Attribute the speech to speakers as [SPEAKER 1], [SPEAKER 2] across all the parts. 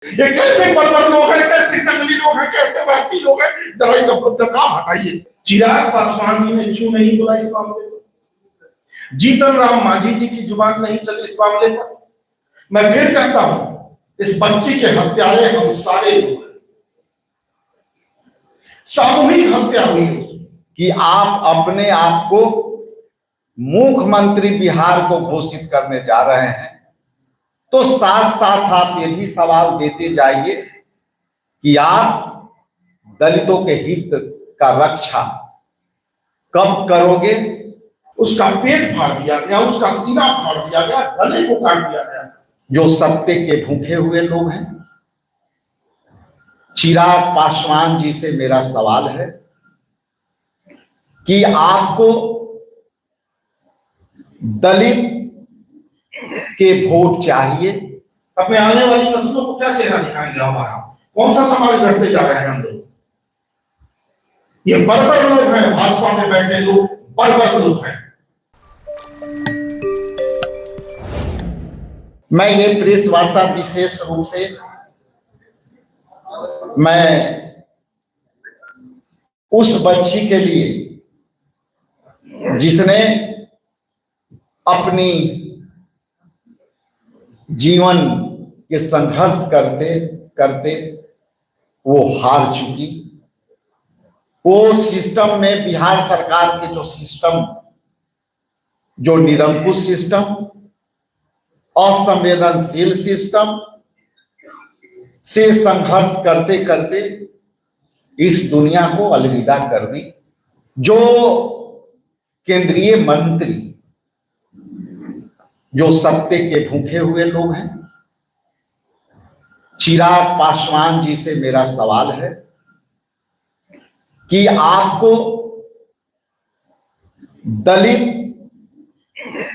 [SPEAKER 1] ये कैसे बर्बर लोग हैं, कैसे जंगली लोग हैं, कैसे वैसी लोग हैं, जरा इनका काम हटाइए। चिराग पासवान जी ने क्यों नहीं बोला इस मामले पर? जीतन राम मांझी जी की जुबान नहीं चली इस मामले पर। मैं फिर कहता हूं, इस बच्ची के हत्यारे हम सारे लोग हैं। सामूहिक हत्या हुई
[SPEAKER 2] कि आप अपने आप को मुख्यमंत्री बिहार को घोषित करने जा रहे हैं, तो साथ साथ आप ये भी सवाल देते जाइए कि आप दलितों के हित का रक्षा कब करोगे।
[SPEAKER 1] उसका पेट फाड़ दिया गया, उसका सीना फाड़ दिया गया, गले को काट दिया गया।
[SPEAKER 2] जो सत्य के भूखे हुए लोग हैं, चिराग पासवान जी से मेरा सवाल है कि आपको दलित के वोट चाहिए।
[SPEAKER 1] अपने आने वाली नस्लों को क्या चेहरा दिखाएंगे? हमारा कौन सा समाज गढ़ते जा रहे हैं हम लोग? ये बर्बर लोग हैं, भाजपा में बैठे लोग बर्बर लोग हैं।
[SPEAKER 2] मैं ये प्रेस वार्ता विशेष रूप से मैं उस बच्ची के लिए जिसने अपनी जीवन के संघर्ष करते करते वो हार चुकी। वो सिस्टम में, बिहार सरकार के जो सिस्टम, जो निरंकुश सिस्टम, असंवेदनशील सिस्टम से संघर्ष करते करते इस दुनिया को अलविदा कर दी। जो केंद्रीय मंत्री, जो सत्य के भूखे हुए लोग हैं, चिराग पासवान जी से मेरा सवाल है कि आपको दलित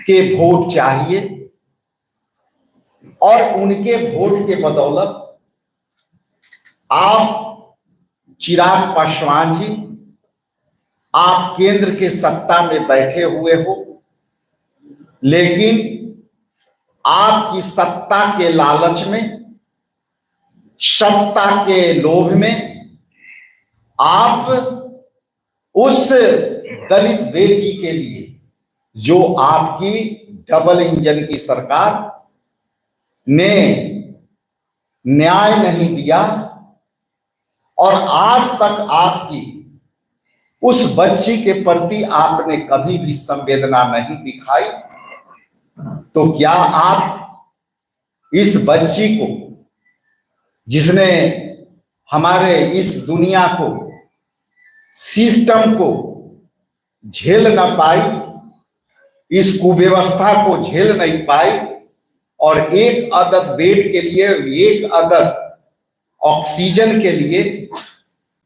[SPEAKER 2] के वोट चाहिए और उनके वोट के बदौलत आप, चिराग पासवान जी, आप केंद्र के सत्ता में बैठे हुए हो, लेकिन आपकी सत्ता के लालच में, सत्ता के लोभ में आप उस दलित बेटी के लिए, जो आपकी डबल इंजन की सरकार ने न्याय नहीं दिया और आज तक आपकी उस बच्ची के प्रति आपने कभी भी संवेदना नहीं दिखाई, तो क्या आप इस बच्ची को, जिसने हमारे इस दुनिया को, सिस्टम को झेल ना पाई, इस कुव्यवस्था को झेल नहीं पाई और एक अदद बेड के लिए, एक अदद ऑक्सीजन के लिए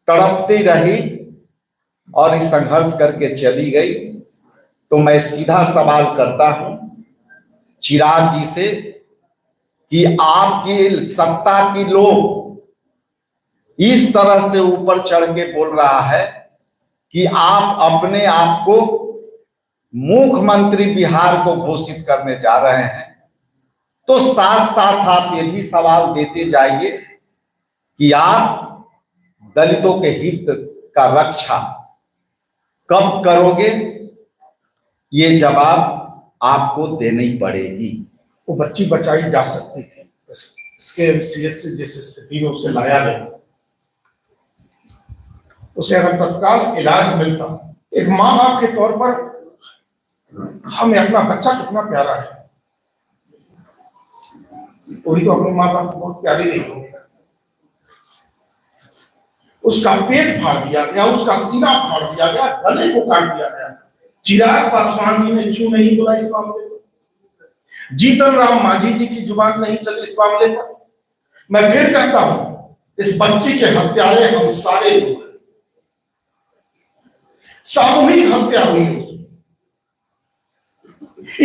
[SPEAKER 2] तड़पती रही और इस संघर्ष करके चली गई, तो मैं सीधा सवाल करता हूं चिराग जी से कि आपकी सत्ता की लोग इस तरह से ऊपर चढ़ के बोल रहा है कि आप अपने आप को मुख्यमंत्री बिहार को घोषित करने जा रहे हैं, तो साथ साथ आप ये भी सवाल देते जाइए कि आप दलितों के हित का रक्षा कब करोगे। ये जवाब आपको देनी पड़ेगी।
[SPEAKER 1] वो बच्ची बचाई जा सकती थी, इसके हैसियत से जिस स्थिति में उसे लाया गया, उसे अगर तत्काल इलाज मिलता, एक माँ बाप के तौर पर हमें अपना बच्चा कितना प्यारा है, वही तो अपनी माँ बाप बहुत प्यारी नहीं होगी। उसका पेट फाड़ दिया गया, उसका सीना फाड़ दिया गया, गले को काट दिया गया। चिराग पासवान जी ने क्यों नहीं बोला इस मामले पर? जीतन राम मांझी जी की जुबान नहीं चली इस मामले पर। मैं फिर कहता हूं, इस बच्ची के हत्यारे हम सारे लोग हैं। सामूहिक हत्या हुई उसकी।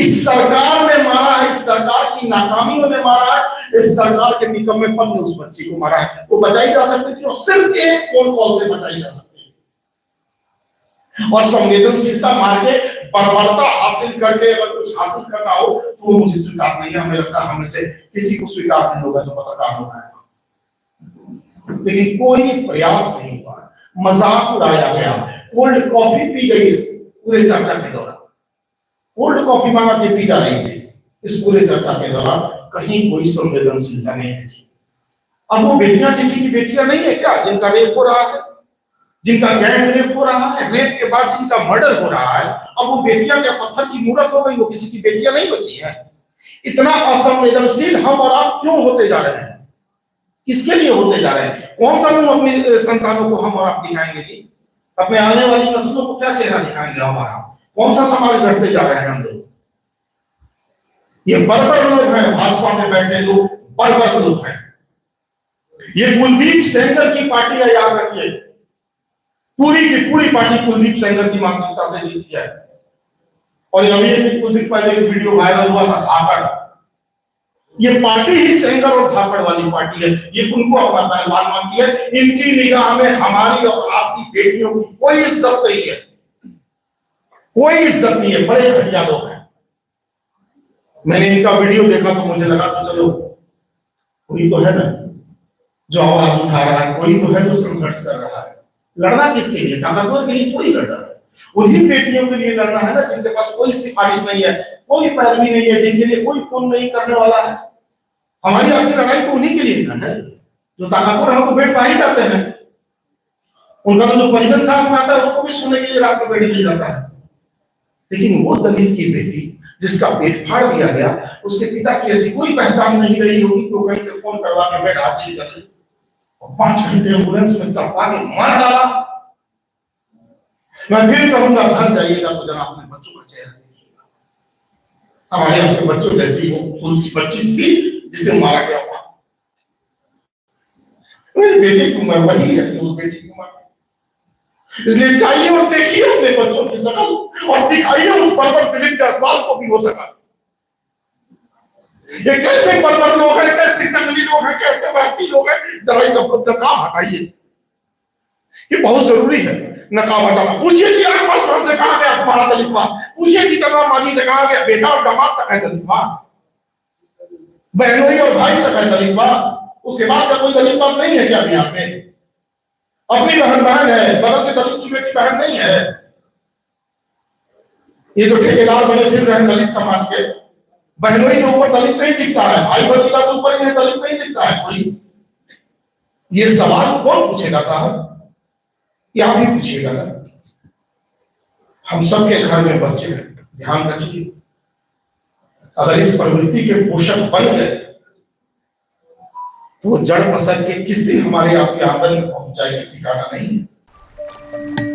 [SPEAKER 1] इस सरकार ने मारा है, इस सरकार की नाकामियों ने मारा है, इस सरकार के निकम्मेपन ने उस बच्ची को मारा है। वो बचाई जा सकती थी और सिर्फ एक फोन कॉल से बचाई जा सकती है। और संवेदनशीलता मार के, बर्बरता हासिल करके अगर कुछ हासिल करना हो तो मुझे स्वीकार नहीं है। हमें लगता है हमें से किसी को स्वीकार नहीं होगा जो पत्रकार होगा। लेकिन कोई प्रयास नहीं हुआ, मजाक उड़ाया गया। कोल्ड कॉफी पी गई इस पूरे चर्चा के दौरान, कोल्ड कॉफी मांगा के पी जा रही थी इस पूरे चर्चा के दौरान, कहीं कोई संवेदनशीलता नहीं थी। अब वो बेटियां किसी की बेटियां नहीं है क्या, जिनका रेप हो रहा है, जिनका गैंग रेप हो रहा है, रेप के बाद जिनका मर्डर हो रहा है, अब वो बेटियां क्या पत्थर की मूर्त हो गई, वो किसी की बेटियां नहीं बची है? इतना असंवेदनशील हम और आप क्यों होते जा रहे हैं? किसके लिए होते जा रहे हैं? कौन सा मुंह अपनी संतानों को हम और आप दिखाएंगे जी? अपने आने वाली नस्लों को क्या चेहरा दिखाएंगे हमारा? कौन सा समाज गढ़ते जा रहे हैं हम लोग? ये बर्बर लोग हैं, भाजपा में बैठे लोग बर्बर लोग हैं। ये कुलदीप सेंगर की पार्टी है, याद रखिए, पूरी की पूरी पार्टी कुलदीप सेंगर की मानसिकता से जीती है। और अभी कुछ दिन पहले एक वीडियो वायरल हुआ था धाकड़, ये पार्टी ही सेंगर और धाकड़ वाली पार्टी है। ये उनको अपना पहलवान मानती है। इनकी निगाह में हमारी और आपकी बेटियों की कोई इज्जत नहीं है, कोई इज्जत नहीं है। बड़े घटिया लोग हैं। मैंने इनका वीडियो देखा तो मुझे लगा तो चलो कोई तो है ना जो आवाज उठा रहा है, कोई तो है जो संघर्ष कर रहा है। लड़ना किसके लिए? ताकतवर के लिए थोड़ी लड़ना है, उन्हीं बेटियों के लिए लड़ना है ना जिनके पास कोई सिफारिश नहीं है, कोई पैरवी नहीं है, जिनके लिए कोई खून नहीं करने वाला है। हमारी आपकी लड़ाई तो उन्हीं के लिए है जो ताकतवर हमको बेट पारी करते हैं। उनका तो जो परिजन साथ में आता है उसको भी सुनने के लिए रात को बेटी मिल जाता है। लेकिन वो दलित की बेटी जिसका पेट फाड़ दिया गया, उसके पिता की ऐसी कोई पहचान नहीं रही होगी कि वो कहीं से फोन करवा के बेट हाजिर कर 5 घंटे एम्बुलेंस में तड़पा के मार डाला। मैं फिर कहूंगा घर जाइएगा तो जरा अपने बच्चों का चेहरा देखिएगा। हमारे अपने बच्चों जैसी वो तुलसी बच्ची थी जिसे मारा गया हुआ। मेरी बेटी की उम्र वही है उस बेटी की उम्र, इसलिए चाहिए और देखिए अपने बच्चों की शकल और दिखाइए उस बर्बर दिलीप जायसवाल को भी हो सका। ये कैसे बर्बर लोग हैं, कैसे जंगली लोग हैं, कैसे वैसी लोग हैं, जरा इनका नकाब हटाइए। ये बहुत जरूरी है नकाब हटाना। पूछिए कि आसपास से कहां गया तुम्हारा दलितवाद? पूछिए कि तमाम माजी से कहां गया? बेटा और दामाद तक है दलितवाद, बहनोई और भाई तक है दलितवाद, उसके बाद का कोई दलितवाद नहीं है क्या बिहार में? अपनी बहन है, बगल के दलित की बेटी बहन नहीं है। ये जो ठेकेदार बने फिर रहे दलित समाज के, बहनोई से ऊपर दलित नहीं दिखता है, भाई भतीजा से ऊपर इन्हें दलित नहीं दिखता है कोई। ये सवाल कौन पूछेगा साहब? ये आप ही पूछिएगा ना। हम सबके घर में बच्चे हैं, ध्यान रखिए। अगर इस प्रवृत्ति के पोषक बन गए तो वो जड़ पसर के किस दिन हमारे आपके आंगन में पहुंच जाएगी ठिकाना नहीं है।